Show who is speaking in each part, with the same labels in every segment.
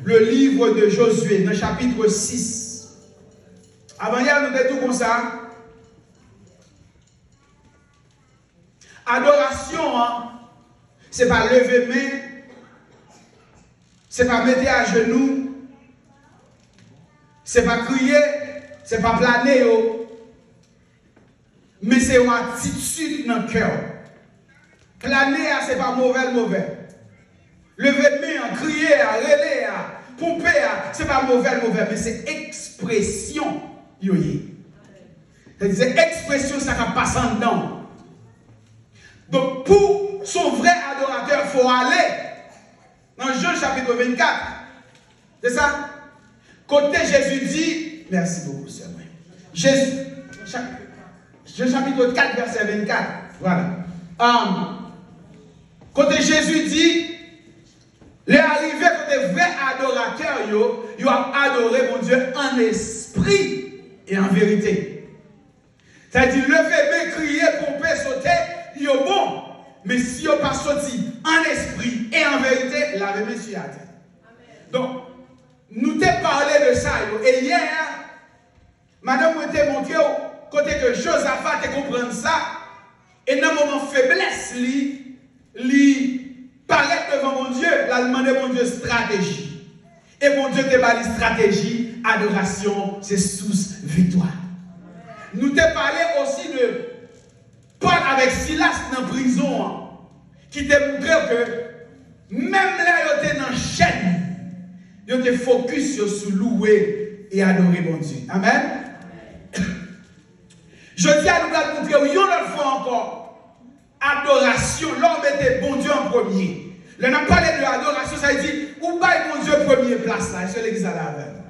Speaker 1: le livre de Josué, dans le chapitre 6. Avant hier, nous avons tout comme ça. Adoration, hein, c'est pas lever main, c'est pas mettre à genoux, c'est pas crier, c'est pas planer, mais c'est une attitude dans le cœur. Planer, c'est pas mauvais. Lever main, crier, relayer, pomper, c'est pas mauvais, mais c'est expression. C'est expression, ça va passer en dedans. Donc, pour son vrai adorateur, il faut aller dans Jean chapitre 24. C'est ça? Côté Jésus dit, merci beaucoup, Seigneur. Jean chapitre 4, verset 24. Voilà. Côté Jésus dit, les arrivés côté vrai adorateur, ils ont adoré mon Dieu en esprit et en vérité. C'est-à-dire, lever, crier, pomper, sauter, ils sont bon. Mais si ils n'ont pas sorti en esprit et en vérité, la même sur la terre. Donc, nous t'ai parlé de ça. Et hier, madame vous t'a montré côté que Josaphat te comprendre ça. Et dans le moment faiblesse, lui paraît devant mon Dieu, là, demandé mon Dieu stratégie. Et mon Dieu te parlé stratégie, adoration, c'est source victoire. Nous t'ai parlé aussi de Paul avec Silas dans la prison, qui te montré que même là, ils étaient dans la chaîne, ils étaient focus sur louer et adorer mon Dieu. Amen. Je dis à nous montrer une autre fois encore, adoration, l'homme était bon Dieu en premier. Là, on a parlé de l'adoration, ça veut dire, où baille mon Dieu première place là, c'est l'église à la veille.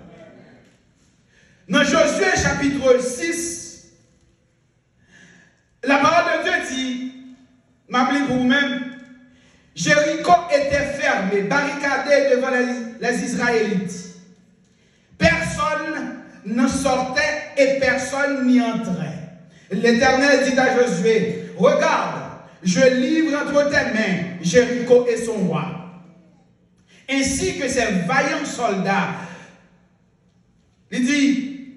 Speaker 1: Dans Josué chapitre 6, la parole de Dieu dit, m'appelez pour vous-même, Jéricho était fermé, barricadé devant les Israélites. Personne ne sortait et personne n'y entrait. L'Éternel dit à Josué, regarde, je livre entre tes mains Jéricho et son roi, ainsi que ses vaillants soldats. Il dit,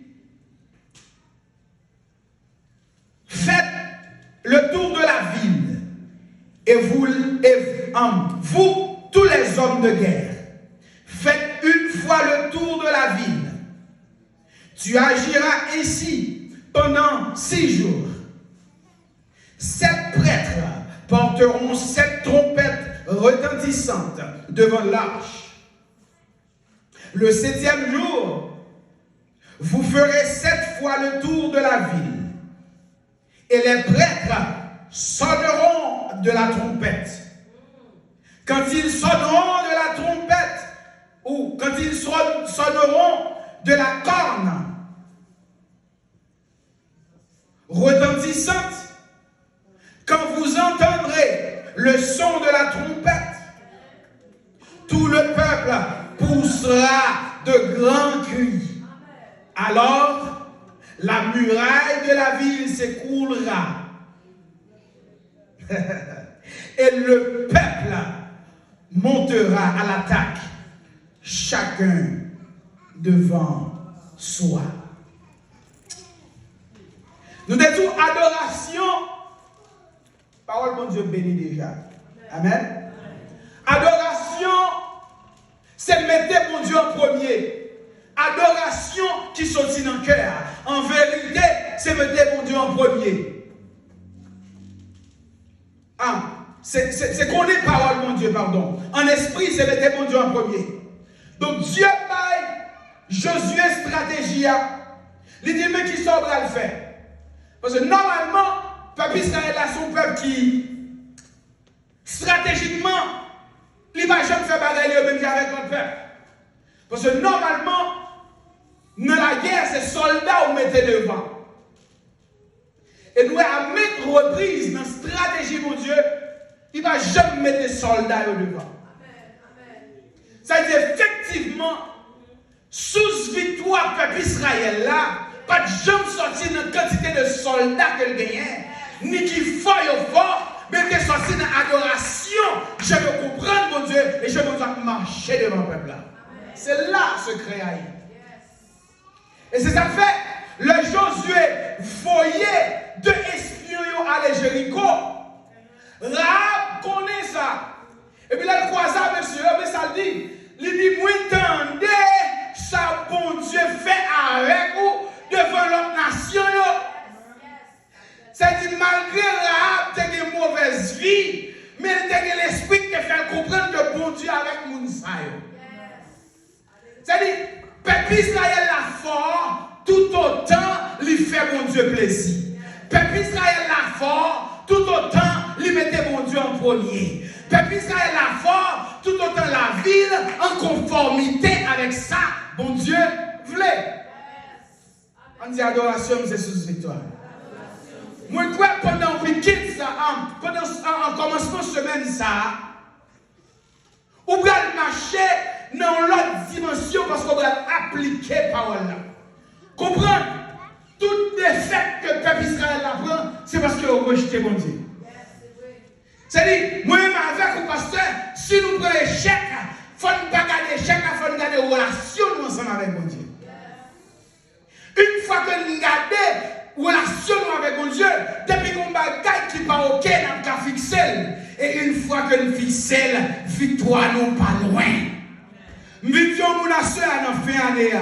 Speaker 1: faites le tour de la ville, et vous, tous les hommes de guerre, faites une fois le tour de la ville. Tu agiras ainsi pendant 6 jours. 7 prêtres porteront 7 trompettes retentissantes devant l'arche. Le 7e jour, vous ferez 7 fois le tour de la ville. Et les prêtres sonneront de la trompette. Quand ils sonneront de la trompette, ou quand ils sonneront de la corne retentissante, quand vous entendrez le son de la trompette, tout le peuple poussera de grands cris. Alors, la muraille de la ville s'écroulera. Et le peuple montera à l'attaque, chacun devant soi. Nous disons adoration. Parole mon Dieu béni déjà. Amen. Adoration, c'est mettre mon Dieu en premier. Adoration qui sortit dans le cœur. En vérité, c'est mettre mon Dieu en premier. C'est qu'on est parole, mon Dieu, pardon. En esprit, c'est mettre mon Dieu en premier. Donc, Dieu baille Josué stratégie. Il dit, mais qui sort à le faire? Parce que normalement, peuple Israël a son peuple qui, stratégiquement, il ne va jamais faire bagaille même avec notre peuple. Parce que normalement, dans la guerre, c'est soldats ou mettez devant. Et nous, à mettre reprise dans la stratégie, mon Dieu, il ne va jamais mettre des soldats devant. Ça veut dire effectivement, sous victoire peuple Israël là, pas de jamais sorti dans la quantité de soldats qu'elle gagnait, ni qui faille au fort, mais qui est sorti dans l'adoration. Je veux comprendre, mon Dieu, et je veux marcher devant le peuple là. C'est là ce secret. Et c'est ça que fait, le Josué voyait deux espions aller Jéricho. Rahab connaît ça. Et puis là, il croise ça, monsieur, mais ça dit, il dit, moi, attendez, ça, bon Dieu, fait avec vous devant l'autre nation. Ça dit, malgré Rahab, tu as une mauvaise vie, mais tu as l'esprit qui fait comprendre que bon Dieu avec Mounsa. Ça dit, peuple Israël la fort, tout autant, il fait mon Dieu plaisir. Peuple Israël la fort, tout autant, il mettait mon Dieu en premier. Peuple Israël la fort, tout autant la ville en conformité avec ça, bon Dieu voulait. On dit adoration, c'est sous victoire. Moi, je crois pendant le week-end, pendant en commencement de semaine, ça, on va marcher dans l'autre dimension parce qu'on va appliquer la parole là. Comprendre? Toutes les fêtes que le peuple Israël apprend, c'est parce qu'ils ont rejeté mon Dieu. C'est-à-dire, moi-même avec le pasteur, si nous prenons l'échec, il ne faut pas garder l'échec, il faut garder une relation ensemble avec mon Dieu. Une fois que nous gardons une relation avec mon Dieu, depuis qu'on bagaille qui n'est pas OK, nous avons fixé. Et une fois que nous fixons, victoire nous pas loin. Victoire nous la soeur à nos fins années.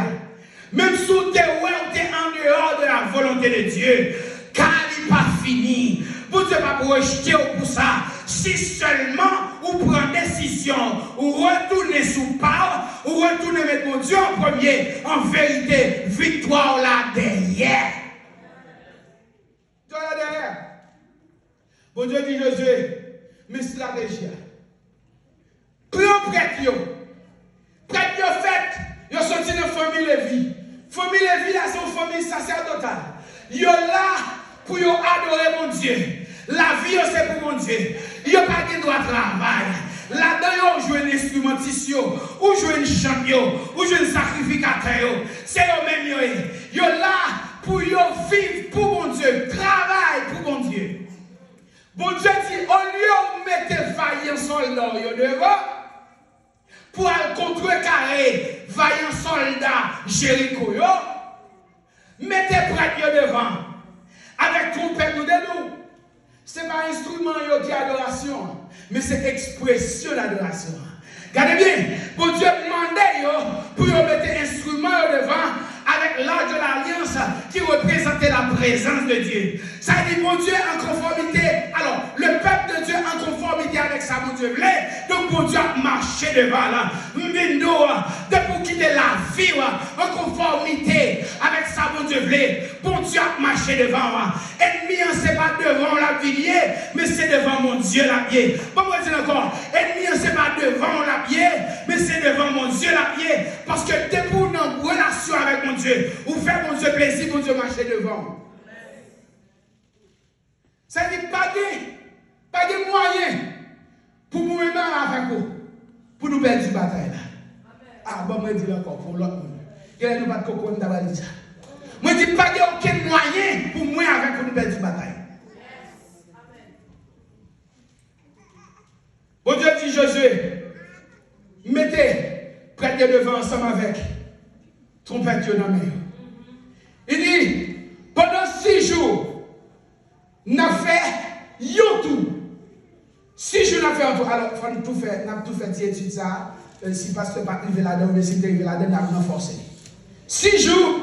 Speaker 1: Même si tu es en dehors de la volonté de Dieu, car il n'est pas fini. Vous ne pouvez pas rejeter pour ça. Si seulement vous prenez décision, ou retournez sous parole, ou retournez mettre mon Dieu en premier, en vérité, victoire là derrière. Victoire là derrière. Bon Dieu dit Josué, mes stratégies. Prends prêtre, prêtre fait, ils sont sortis de la famille Lévi. Famille Lévi, là, c'est une famille sacerdotale. Ils sont là pour adorer mon Dieu. La vie, c'est pour mon Dieu. Il n'y a pas de droit de travail. Là-dedans, on joue un instrumenticien, ou joue un champion, ou joue un sacrificateur. C'est eux-mêmes. Ils sont là pour vivre pour mon Dieu. Travail pour mon Dieu. Bon Dieu dit, au lieu de mettre vaillant soldat devant, pour aller contrecarrer vaillant soldat Jéricho, mettez prêtre devant. Avec trompette nous de nous. Ce n'est pas un instrument qui est adoration, mais c'est expression d'adoration. Regardez bien, pour Dieu demandait pour mettre instrument devant avec l'âge de l'alliance qui représentait la présence de Dieu. Ça dit, mon Dieu en conformité. Alors, le peuple de Dieu en conformité avec ça, mon Dieu voulait. Donc, mon Dieu a marché devant là. De pour quitter la vie en conformité avec ça, mon Dieu voulait. Bon Dieu a marché devant. Ennemi, ce n'est pas devant la vie, mais c'est devant mon Dieu la pied. Bon, moi, je dis encore, ennemi, ce n'est pas devant la pied, mais c'est devant mon Dieu la pied. Parce que dès pour une relation avec mon Dieu, ou faire mon Dieu plaisir, mon Dieu marcher devant. Ça dit pas de moyens pour nous aimer avec vous, pour nous perdre la bataille. Ah, bon, moi, je dis encore pour l'autre. Il y a nous pas de coco, on t'a dit ça. Moi, je dis pas de aucun moyen pour moi avec nous perdre la bataille. Bon Dieu dit Josué, mettez prêtre devant ensemble avec trompette dans la main. Il dit, pendant 6 jours, nous avons fait tout. 6 jours, nous avons fait un tout. Alors, il faut tout faire. Nous avons tout fait d'études ça. Si parce que pas arrivé là-dedans, mais si tu arrivé là-dedans, nous avons renforcé. 6 jours,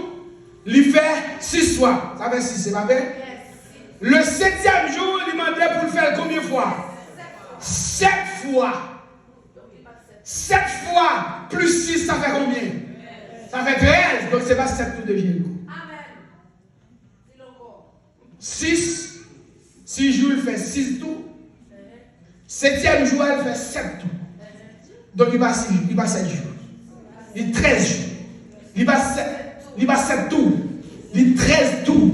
Speaker 1: il fait 6 soirs. Ça fait 6, c'est pas vrai? Le 7e jour, il m'a demandé pour le faire combien de fois? 7 fois. 7 fois plus 6, ça fait combien? Ça fait 13. Donc, c'est pas 7 tours de Jéricho. 6 jours, il fait 6 tours. 7e jour, il fait 7 tours. Donc, il va 7 jours. Il 13 jours. Il va 7 tours. Il 13 tours.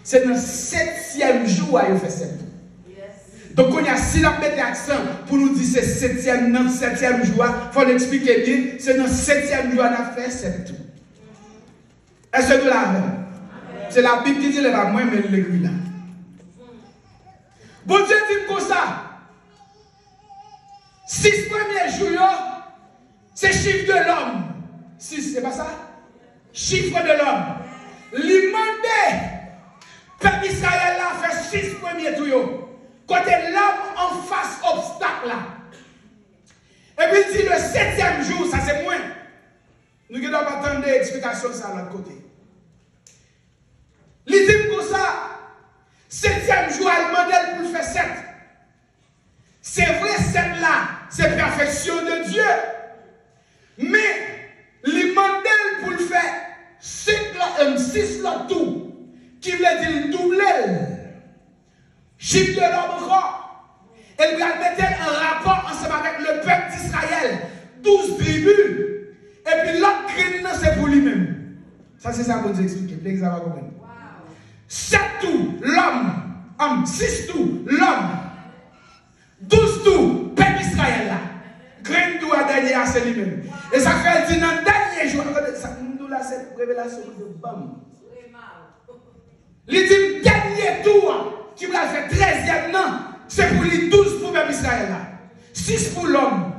Speaker 1: C'est dans le 7e jour qu'il fait 7 tours. Donc, on y a si on met l'accent pour nous dire que c'est 7e jour, il faut l'expliquer bien. C'est dans le 7e jour qu'on a fait 7 tours. Est-ce que vous l'avez? C'est la Bible qui dit, elle va moins, mais elle l'écrit là. Bon Dieu dit comme ça. 6 premiers jours, C'est chiffre de l'homme. 6, c'est pas ça? Chiffre de l'homme. L'imandé. Peuple Israël là fait 6 premiers tuyaux. Côté l'homme en face obstacle là. Et puis il dit le 7e jour, ça c'est moins. Nous devons attendre des explications ça de l'autre côté. Il dit comme ça, 7e jour, il demande pour faire 7. C'est vrai, 7 là, c'est perfection de Dieu. Mais, il demande pour le faire 6 là tout, qui veut dire doubler. Chiffre de l'homme encore. Elle va mettre un rapport ensemble avec le peuple d'Israël. 12 tribus. Et puis l'autre crime, c'est pour lui-même. Ça, c'est ça pour vous expliquer. Pour que ça va comprendre. 7 tout, l'homme. 6 tout, l'homme. 12 tout, peuple Israël là. Graine tout à dernier, c'est lui-même. Et ça fait dire dans le dernier jour. Ça nous là, c'est révélation de bam. Il dit dernier tour, qui va faire 13e non, c'est pour les 12 pour le peuple Israël là. 6 pour l'homme.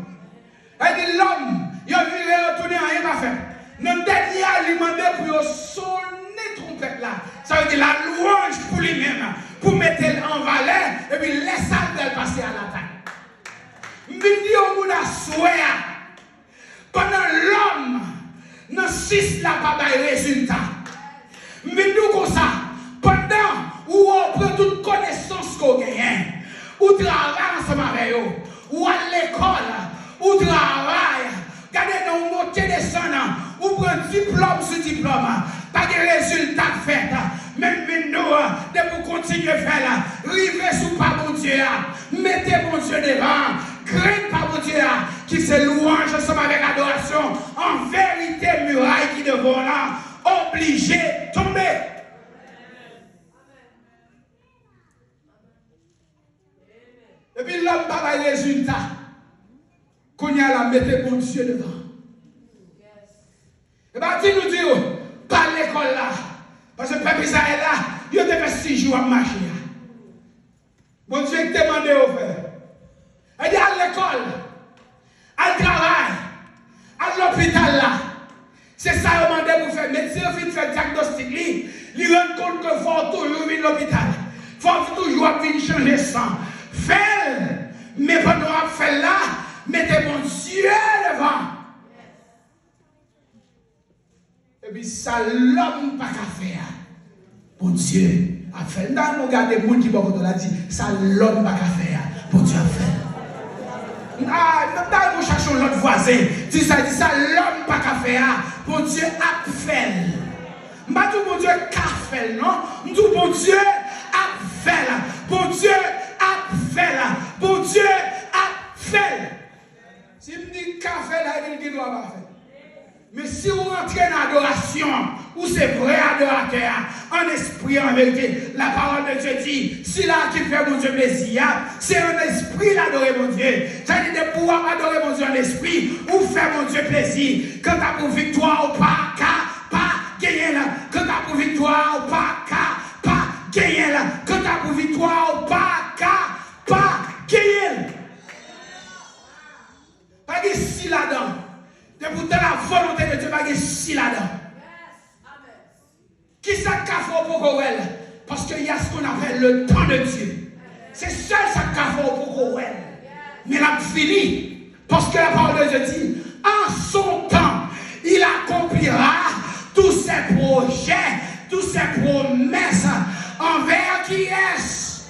Speaker 1: Elle dit l'homme. Il a vu retourner à rien à faire. Notre dernier alimentaire pour sonner trompette là. Ça veut dire la louange pour lui-même. Pour mettre en valeur et puis laisser elle passer à l'attaque. Je dis au monde à souhait. Pendant l'homme, dans 6 là pas de résultat. Je dis comme ça. Pendant où on prend toute connaissance qu'on gagne. Ou travaille ensemble avec eux. Ou à l'école. Ou travaille. Regardez, nous montez descendant, ou prenez diplôme sur diplôme, pas de résultat fait. Même nous, de vous continuer à faire là, rivez sous pas mon Dieu, mettez mon Dieu devant, craignez pas mon Dieu, qui se louange ensemble avec adoration, en vérité, muraille qui devant là, obligé de tomber. Et puis l'homme n'a pas de résultat. Qu'on y a la mettre mon Dieu devant. Et bien, tu nous dis, pas l'école là. Parce que le peuple Israël là, il a fait 6 jours à marcher. Mon Dieu te demande au faire. Il dit à l'école, à le travail, à l'hôpital là. C'est ça qu'il a demandé pour faire. Médecin, il fait diagnostic. Il rend compte qu'il faut toujours venir à l'hôpital. Il faut toujours venir changer sang. Fais-le. Mais pendant qu'on fait là, mettez mon Dieu devant. Et puis ça, l'homme pas qu'à faire. Mon Dieu a fait. Dans nous regardons les gens qui vont dit, ça, l'homme pas qu'à faire. Mon Dieu a fait. Ah, dans nous cherchons l'autre voisin. Dit ça, l'homme pas qu'à faire. Mon Dieu a fait. Je ne dis pas mon Dieu qu'a fait, non? Je dis mon Dieu a fait. Mon Dieu a fait. Mon Dieu a fait. Si je dis qu'a fait, il dit qu'il doit pas faire. Mais si vous rentrez dans l'adoration, où c'est vrai adorateur, en esprit, en vérité, la parole de Dieu dit, si là qui fait mon Dieu plaisir, c'est en esprit d'adorer mon Dieu. Ça dit de pouvoir adorer mon Dieu en esprit, ou faire mon Dieu plaisir. Quand tu as pour victoire ou pas gagner là. Quand tu as pour victoire ou pas gagner là. Quand tu as pour victoire ou pas gagner. Pas de si là-dedans. Et pourtant la volonté de Dieu pas de si là-dedans. Qui ça qu'a fait pour Corel? Parce qu'il y a ce qu'on appelle le temps de Dieu. C'est seul ça qu'a fait pour Corel. Mais il a fini. Parce que la parole de Dieu dit, en son temps, il accomplira tous ses projets, tous ses promesses envers qui est-ce?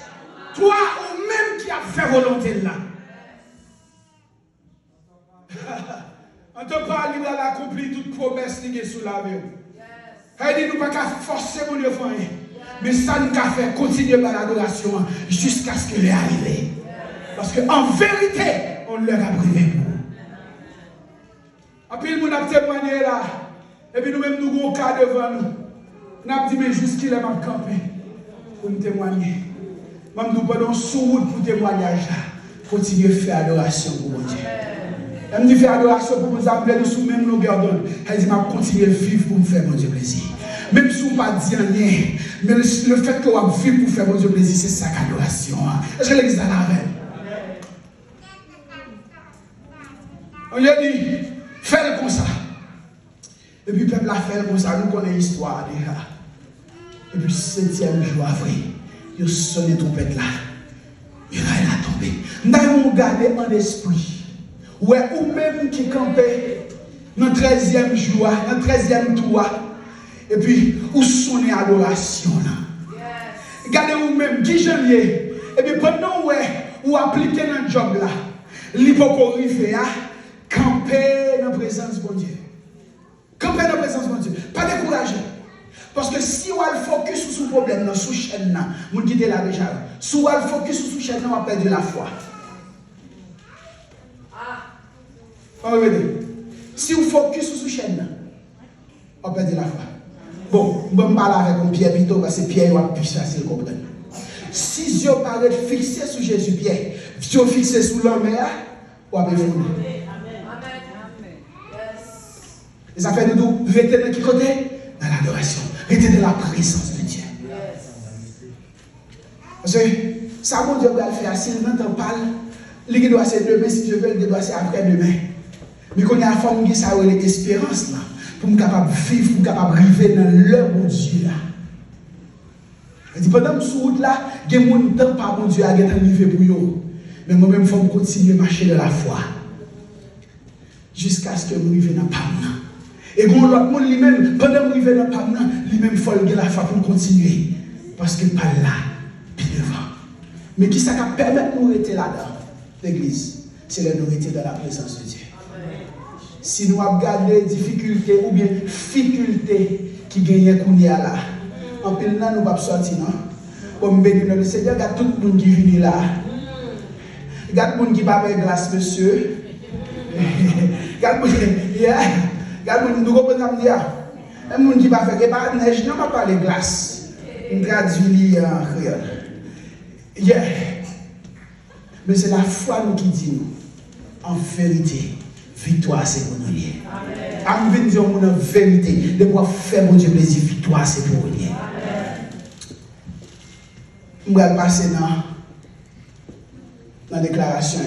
Speaker 1: Toi ou même qui a fait volonté là. En tout cas, il a accompli toute promesse qui est sous la vie. Il dit, nous ne pouvons pas forcer mon Dieu. Mais ça nous a fait continuer par l'adoration jusqu'à ce qu'il est arrivé. Parce qu'en vérité, on leur a privé pour. Et puis, nous avons témoigné là. Et puis, nous-mêmes, nous avons un cas devant nous. Nous avons dit, mais jusqu'il est campé pour nous témoigner. Même nous prenons sous route pour témoignage là. Continuer à faire adoration pour mon Dieu. Elle me dit faire adoration pour nous appeler nous sous même longueur d'onde. Elle dit, m'a continuer à vivre pour me faire mon Dieu plaisir. Même si on ne pas dire rien, mais le fait qu'on va vivre pour faire mon Dieu plaisir, c'est ça l'adoration. Est-ce que l'église a la veille? On lui a dit, Fais-le comme ça. Et puis, le peuple a fait comme ça. Nous connaissons l'histoire déjà. Et puis, 7e jour avril, il a sonné trompette là. Il a tombé. Nous avons gardé en esprit. Ouais, ou même qui campait dans le 13e jour, dans le 13e tour. Et puis, où sonne adoration là. Regardez ou même, qui janvier. Et puis, pendant où appliquer dans le job là, l'hypocrisie a camper dans la présence de Dieu. Camper dans la présence de Dieu. Pas décourager. Parce que si on a le focus sur ce problème, sous chaîne, vous quittez là déjà. Si on a le focus sur ce chaîne, on va perdre la foi. Si on focus sur ce chaîne, on va perdre la foi. Bon, je vais parler avec Pierre plutôt parce que Pierre va plus facile comprendre. Si Dieu paraît fixé sur Jésus, Pierre, Dieu fixé sur l'homme, on va perdre. Et ça fait nous rester dans quel côté? Dans l'adoration. Rester dans la présence de Dieu. Parce que ça, mon Dieu va le faire. Si le n'entend pas, il doit ser demain, si Dieu veut, il doit ser après-demain. Mais qu'on a la forme qui ça a l'espérance là, pour me capable vivre, pour me capable arriver dans l'heure mon Dieu là. Et pendant que je suis là, il y a mon temps par mon Dieu à arriver pour eux. Mais moi-même, il faut continuer à marcher dans la foi. Jusqu'à ce que je arrive dans le Pamna. Et quand l'autre monde lui-même, pendant que je arrive dans le Pamna, lui-même, il faut le la foi pour continuer. Parce qu'il n'est pas là, puis devant. Mais qui ça va permettre de nous rester là-dedans, l'église? C'est de nous rester dans la présence de Dieu. Si nous avons gardé difficultés ou bien difficultés qui gagnent Kounia là, en pile là, nous ne pouvons pas sortir, non? Comme béni le Seigneur, regarde tout le monde qui vient là. Regarde le monde qui va avec glace, monsieur. Regarde le monde, nous comprenons dire. Le monde qui va faire pas de neige, non, pas parler glace. On traduit en créole. Mais c'est la foi nous qui dit nous. En vérité, victoire c'est pour nous lier. Amen. Amen. Dire en vérité, de quoi faire mon Dieu plaisir, victoire c'est pour nous lier. Je vais passer dans la déclaration.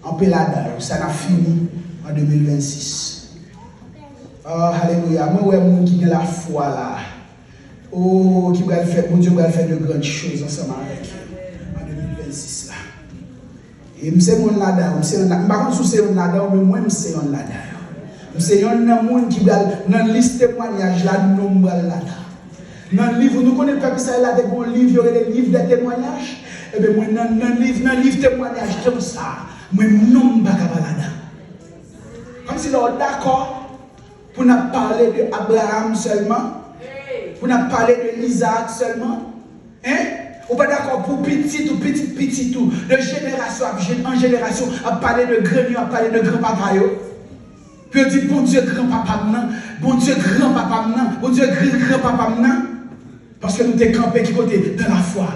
Speaker 1: En Pélada, ça n'a fini en 2026. Oh, alléluia. Moi, je suis qui a la foi là. Oh, qui va faire, mon Dieu va faire de grandes choses ensemble avec en 2026 là. Et je sais mon là-dedans, je sais par contre si c'est un là-dedans, mais moi je sais un là-dedans. Je sais un monde qui va dans la liste témoignage là, nombre là-dedans. Dans le livre, nous connaissons pas que ça là, des bons livres, il y aurait des livres de témoignages. Et bien moi dans le livre témoignage comme ça, moi non pas là-dedans. Comme si là d'accord pour nous parler de Abraham seulement. Pour nous parler de Isaac seulement. Hein? Ou pas d'accord pour petit ou petit tout, de génération en génération, à parler de grands, à parler de grand-papa. Puis on dit, bon Dieu, grand-papa maintenant, bon Dieu, grand-papa maintenant, bon Dieu, grand-papa maintenant. Parce que nous sommes campés qui côté de la foi.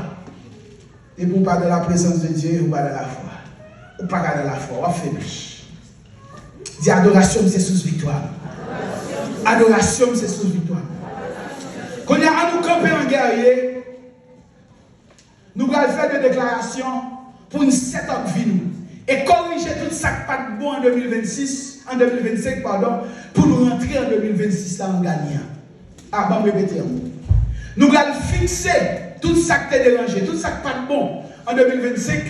Speaker 1: Et pour pas de la présence de Dieu, ou pas de la foi. Ou pas de la foi, ou affaibli. Dis adoration, c'est sous victoire. Adoration, c'est sous victoire. Quand il y a à nous camper en guerrier, nous allons faire des déclarations pour une setup vie et corriger tout ça qui pas de bon en 2026, en 2025, pardon, pour nous rentrer en 2026 là en gagnant. Ah, bon, répétez. Nous allons fixer tout ça qui est dérangé, tout ça qui pas de bon en 2025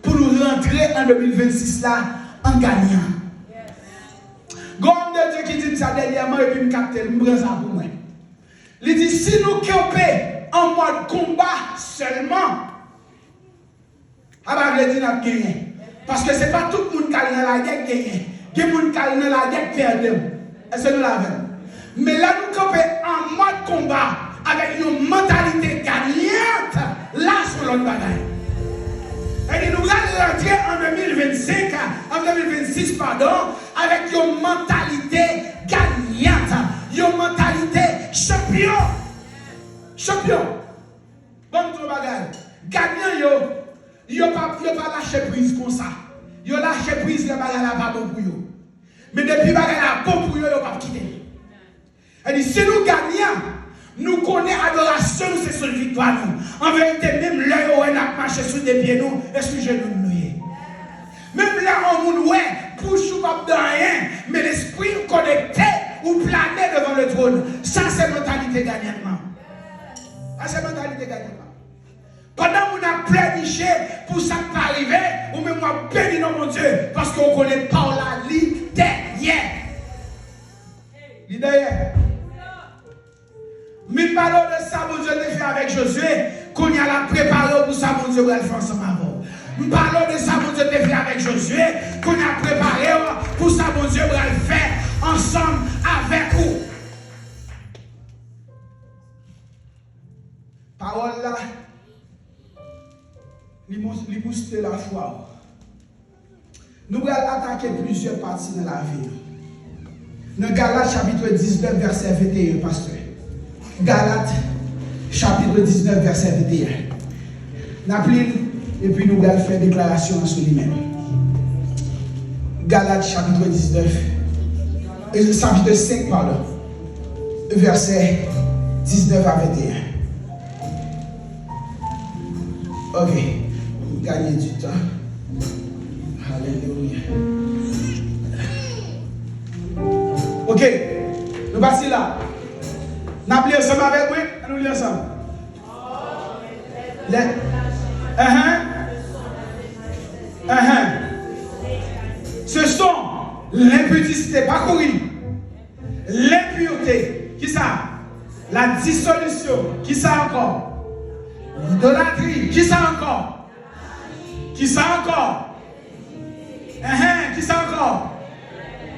Speaker 1: pour nous rentrer en 2026 là en gagnant. L'homme de Dieu qui dit ça dernièrement et puis me capte, me prend ça pour moi. Il dit si nous campons en mode combat seulement, alors il dit nous gagner. Parce que ce n'est pas tout le monde qui est dans la guerre gagner. Il y a des gens qui sont dans la guerre perdre. Est-ce que nous l'avons? Mais là nous campons en mode combat avec une mentalité gagnante. Là sur l'autre bagaille. Et nous allons rentrer en 2025, en 2026, pardon, avec une mentalité gagnante, une mentalité champion. Champion. Bon, tout bagaille. Gagnant, yo pas lâché prise comme ça. Yo lâché prise, le bagaille là pas bon pour yo. Mais depuis bagaille là bon pour yo, yo pas quitter. Elle dit, si nous gagnons, nous connaissons l'adoration, c'est sur la victoire. En vérité, même là, on a marché sur des pieds, nous, et sur les genoux, nous. Même là, on nous, ouais, pour chou pas de rien, gagnant. Ah, c'est mentalité gagnant. Pendant qu'on a pléniché pour ça qui va arriver, ou même moi béni dans mon Dieu, parce qu'on ne connaît pas la ligne derrière. Derrière. Mais parlons de ça, mon Dieu, fait avec Josué, qu'on y a la préparé pour ça, mon Dieu, va le faire ensemble avant. Nous parlons de ça, mon Dieu, fait avec Josué, qu'on a préparé pour ça, mon Dieu, va le faire ensemble avec vous. Parole là, il booste la foi. Nous allons attaquer plusieurs parties de la vie. Dans Galates chapitre 19, verset 21, pasteur. Galates chapitre 19, verset 21. N'appelez et puis nous allons faire déclaration sur lui-même. Galates chapitre 19, chapitre 5, pardon. Verset 19 à 21. Ok, gagner du temps. Alléluia. Ok, nous passons là. Nous allons ensemble avec moi. Nous allons ensemble. Ce sont l'impudicité, pas courir. L'impureté, qui ça? La dissolution, qui ça encore? L'idolâtrie, qui ça encore? Qui ça encore? Qui ça encore?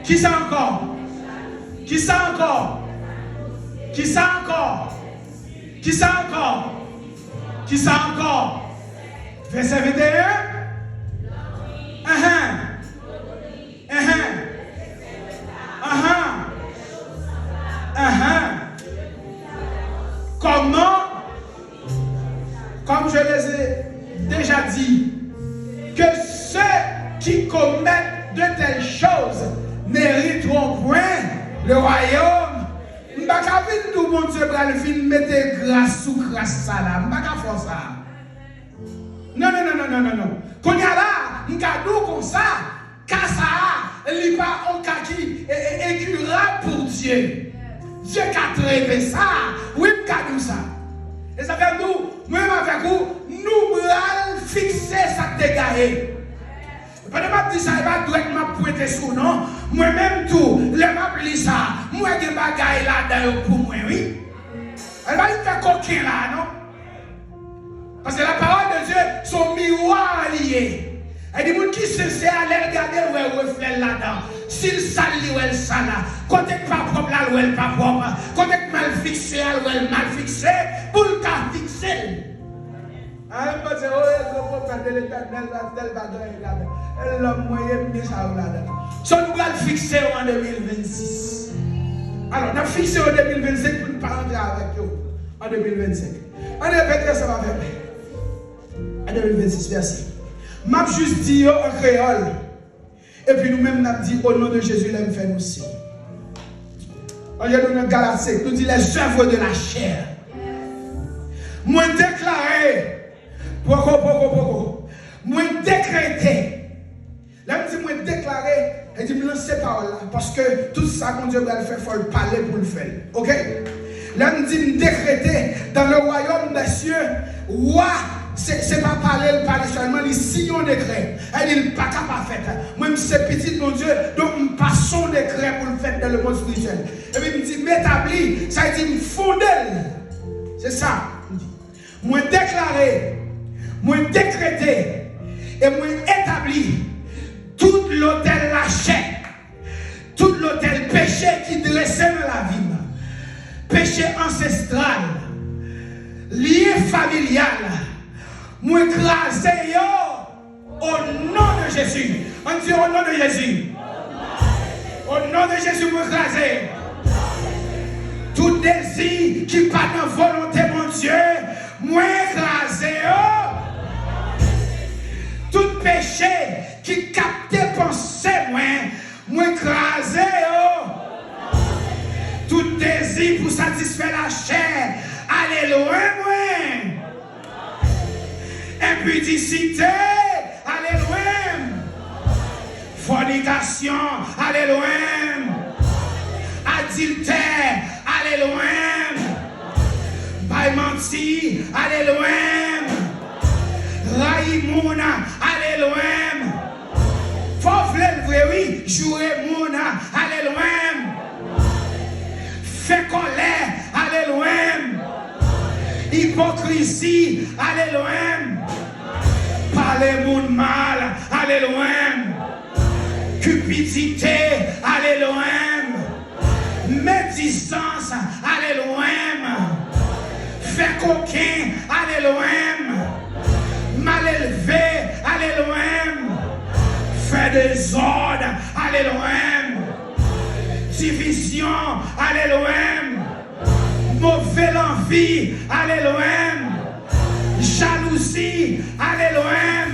Speaker 1: Qui ça encore? Qui ça encore? Qui ça encore? Qui ça encore? Qui ça encore? Verset 21. Comment? Comme je les ai déjà dit, que ceux qui commettent de telles choses mériteront point le royaume. Je ne vais pas venir tout mon Dieu pour le mettre grâce sous grâce ça là. Je ne vais pas faire ça. Non. Quand il y a là, je vais comme ça, car ça, il n'y a pas un cas qui est incurable pour Dieu. Dieu qui a traité ça, oui, je vais ça. Et ça fait nous, moi-même avec vous, nous allons fixer ça dégagé. Pas de ma dire ça, il va directement pointer sur non. Moi-même tout, le m'a pris ça. Moi j'ai bagaille là-dedans pour moi, oui. Elle va faire coquin là, non? Parce que la parole de Dieu, son miroir lié. Et des gens qui se à aller regarder où elle reflète là-dedans. S'il s'allie où elle s'allie, quand elle n'est pas propre là où elle n'est pas propre, quand elle est mal fixée où elle est mal fixée, pour le cas fixé. Elle va dire, oh, elle va pas faire de l'éternel, tel bagage, elle l'a moyen de ça là-dedans. Ça nous va le fixer en 2026. Alors, on a fixé en 2025 pour ne pas rentrer avec eux en 2025. On répète ça va faire. En 2026, merci. M'a juste dit en créole. Et puis nous-mêmes, nous avons dit au nom de Jésus, il aime faire nous signes. On a donné Galates 5, nous dit les œuvres de la chair. Moi déclaré, moi décrété. Là, je dis moi déclaré, et dit me lancer par là. Parce que tout ça, mon Dieu va le faire, il faut le parler pour le faire. Ok? Là, je dis me décréter dans le royaume des cieux, roi. C'est pas parler seulement, les signons décret. Elle dit, pas capable de faire. Moi, c'est petit, mon Dieu, donc je passe son décret pour le faire dans le monde spirituel. Et puis, il me dit, m'établir, ça dit, me fonder. C'est ça. Moi, déclarer, moi, décréter, et moi, établir tout l'autel lâché, tout l'autel péché qui dressait dans la vie, péché ancestral, lié familial. Moi écraser au nom de Jésus. On dit au nom de Jésus. Au nom de Jésus, moi écraser. Tout désir qui pas dans volonté, mon Dieu, moi écraser. Tout péché qui capte pensée, moi écraser. Tout désir pour satisfaire la chair, allez loin, moi. Impudicité, allez loin. Fornication, allez loin. Adultère, allez loin. Bail menti, allez loin. Raïmouna, allez loin. Faut le vrai, oui, jouer mouna, allez loin. Fait colère, allez loin. Hypocrisie, allez loin. Parler moun mal, allez loin. Cupidité, allez loin. Médisance, allez loin. Fait coquin, allez loin. Mal élevé, allez loin. Fait désordre, allez loin. Division, allez loin. Mauvaise envie, allez loin. Jalousie, allez loin.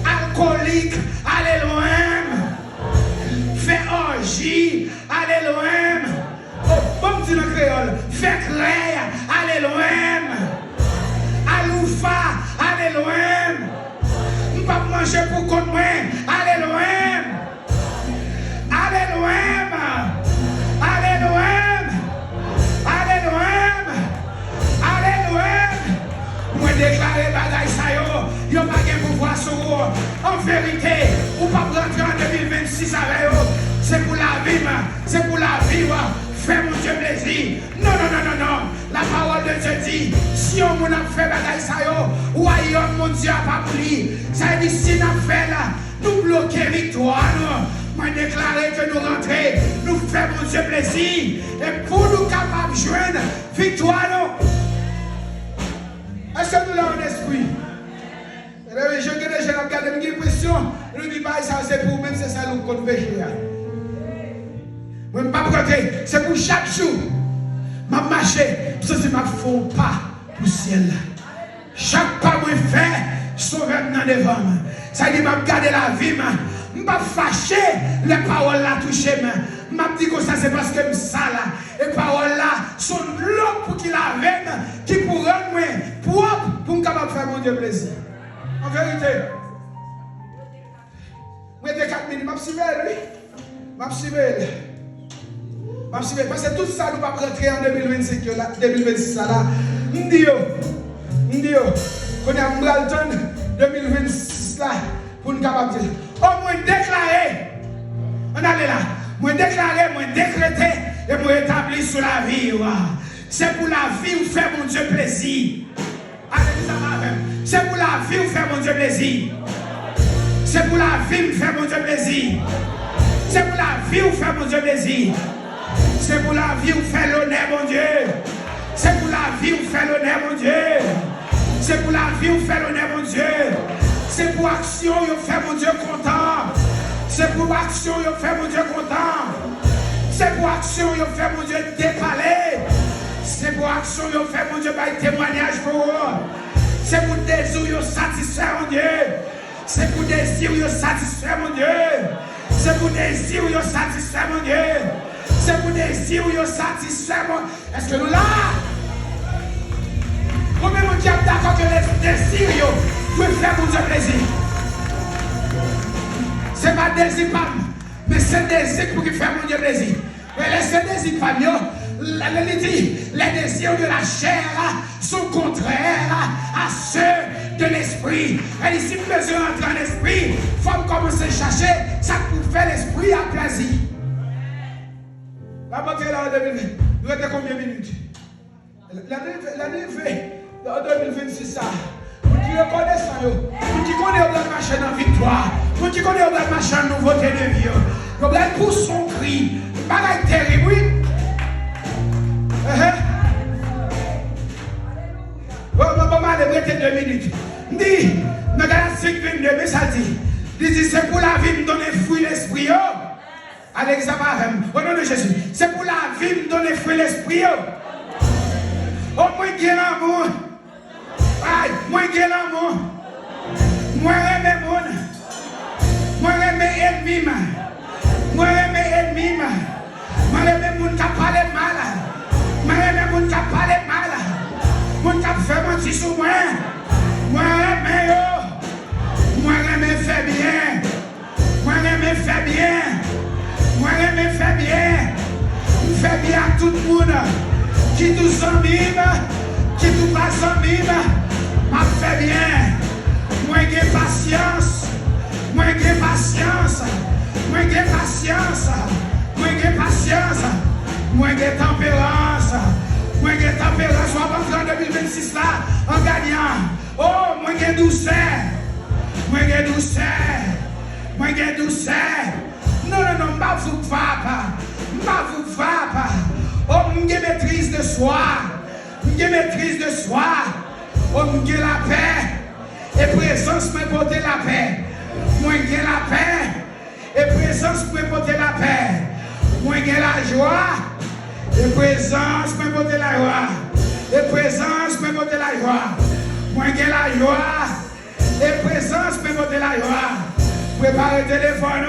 Speaker 1: Alcoolique, allez loin. Fait orgie, allez loin. Oh, bon petit dans créole. Fait clair, allez loin. Aloufa, allez loin. Pas manger pour compte moi, allez loin. Allez loin. Allez loin. Allez loin. Allez loin. Moi déclarer bagaille ça yo pas de pouvoir sur vous. En vérité, ou pas rentrer en 2026 avec vous. C'est pour la vie, c'est pour la vie. Fais mon Dieu plaisir. Non, non, non, non, non. La parole de Dieu dit, si on a fait bagaille ça yo, ou ailleurs mon Dieu a pas pris. Ça dit si on fait là, nous bloquer victoire nous. Moi déclarer que nous rentrons, nous faisons mon Dieu plaisir. Et pour nous capables de joindre victoire nous. Est-ce que nous l'avons en esprit? Je regarde, j'ai l'impression, nous disons pas ça, c'est pour même, c'est ça nous compte péché. Moi, je ne pas prêter, c'est pour chaque jour. Je marche, parce que je ne fais pas pour le ciel. Chaque pas que je fais, sauve-moi devant. Ça dit, je vais garder la vie. Je ne vais pas fâcher les paroles là toucher. Je me dis que ça c'est parce que je suis sale. Les paroles là sont l'eau pour qu'il la veine, qui pour rendre moi propre pour me capable de faire mon Dieu plaisir. En vérité. Moi, j'ai 4 minutes, je suis suivi. Je suis suivi. Parce que tout ça, nous ne pouvons pas rentrer en 2025, 2026 là. Je dis, qu'on a un 2026 là, pour nous capable de dire. Au moins déclarer. On allait là. Moi déclarer, moi décréter et moi établir sur la vie. C'est pour la vie où fait mon Dieu plaisir. C'est pour la vie où fait mon Dieu plaisir. C'est pour la vie où fait mon Dieu plaisir. C'est pour la vie où fait mon Dieu plaisir. C'est pour la vie où fait l'honneur mon Dieu. C'est pour la vie où fait l'honneur mon Dieu. C'est pour la vie où fait l'honneur mon Dieu. C'est pour action où fait mon Dieu content. C'est pour action où fait mon Dieu content. C'est pour action où fait mon Dieu dépalé. C'est pour action où fait mon Dieu par témoignage pour vous. C'est pour désir où satisfaire mon Dieu. C'est pour désir où satisfaire mon Dieu. C'est pour désir où satisfaire mon Dieu. C'est pour désir où satisfaire mon Dieu. Est-ce que nous là? Combien de gens d'accord que les désirs pour faire mon Dieu plaisir? Ce n'est pas désir pas, mais c'est désir pour qu'il fasse mon Dieu plaisir. Mais laissez désir pas mieux. Les désirs de la chair sont contraires à ceux de l'esprit. Et ici, nous devons entrer en esprit. Il faut commencer à chercher ça pour faire l'esprit à plaisir. La banque est là en 2020. Nous avons combien de minutes? L'année en 2026, ça. Nous qui reconnaissons ça, nous qui connaissons la machine en victoire, nous qui connaissons la machine en nouveauté de vie. Nous avons pour son cri. Bagaille terrible, oui. On va aller prêter 2 minutes. Dit, dans Galatie 5, 22, mais ça dit, c'est pour la vie me donner fruit l'esprit. Avec ça, au nom de Jésus, c'est pour la vie me donner fruit l'esprit. Oh, moi, j'ai l'amour. Aïe, moi, j'ai l'amour. Moi, j'aime le monde. Moi, j'aime les ennemis. Moi, j'aime les ennemis. Moi, j'aime les gens qui parlent mal. Moi, j'aime les gens qui parlent mal. Moi, qui fait mentir sur moi. Moi, j'aime eux. Moi, j'aime faire bien. Moi, j'aime faire bien. Moi, j'aime faire bien. Je fais bien à tout le monde qui nous envie. qui tout passe en mime, m'a fait bien. Moi j'ai patience, moi j'ai patience, moi j'ai patience, moi j'ai patience, moi j'ai tempérance, moi j'ai tempérance. On va entrer en 2026 là en gagnant. Oh, moi j'ai douceur, moi j'ai douceur, moi j'ai douceur. Non, non, non, pas vous frappe, pas vous frappe. Oh, j'ai maîtrise de soi, j'ai maîtrise de soi. Oh, j'ai la paix. Et présence peut porter la paix. Moi j'ai la paix. Et présence peut porter la paix. Moi j'ai la joie. Et présence peut porter la joie. Et présence peut porter la joie. Moi j'ai la joie. Et présence peut porter la joie. Préparez le téléphone.